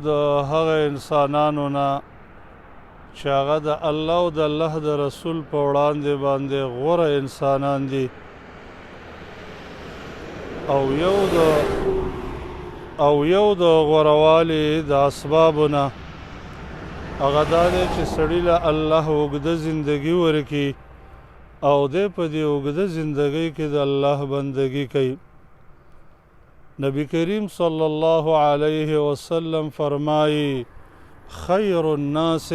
د هغه انسانانو نه چې هغه د الله او د الله د رسول په وړاندې باندې غوره انسانان دي او یو د غوروالي د اسبابو نه هغه دا دی چې سړي له الله اوږده زندګي ورکړي او دی په دې اوږده زندګۍ کې د الله بندګي کوي. نبی کریم صلی الله علیه وسلم فرمایي خیر الناس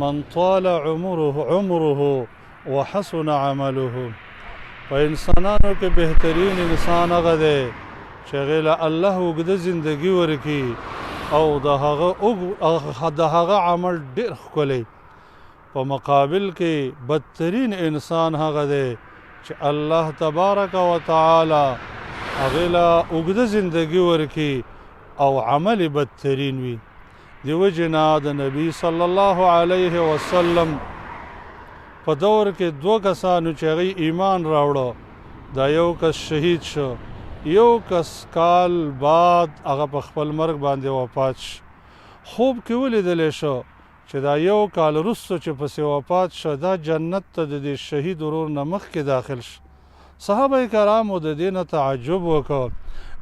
من طال عمره وحسن عمله. په انسانانو کې بهترین انسان هغه دی چې هغې له الله اوږده زندګي ورکړي او د هغه عمل ډېر ښکلی. په مقابل کې بدترین انسان هغه دی چې الله تبارک وتعالی هغې له اوږده زندګي ورکړي او عمل بدترین وي. دې وجې نه د نبي صلی الله علیه وسلم په دور کې دوه کسانو چې هغوی ایمان راوړه دا یو کس شهید شو، یو کس کال بعد هغه په خپل مرګ باندې وفات شو. خوب کې ولیدلی شو چې دا یو کال وروسته چې پسې وفات شو دا جنت ته د دې شهید ورور نه مخکې داخل شو. صحابه کرامو د دې نه تعجب وکړ.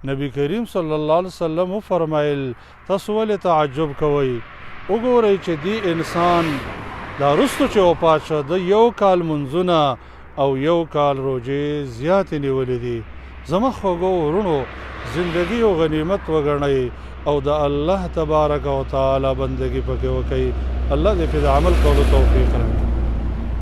نبی کریم صلی الله علیه وسلم وفرمایل تاسو ولې تعجب کوئ؟ وګورئ چې دې انسان دا وروسته چې وفات شو د یو کال منځونه او یو کال روژې زیاتې نیولې دي. زما خوږو ورونو زندګي او غنیمت وګڼئ او د الله تبارک وتعالی بندګي پکې وکړئ. الله دې په عمل کولو توفیق راکړي.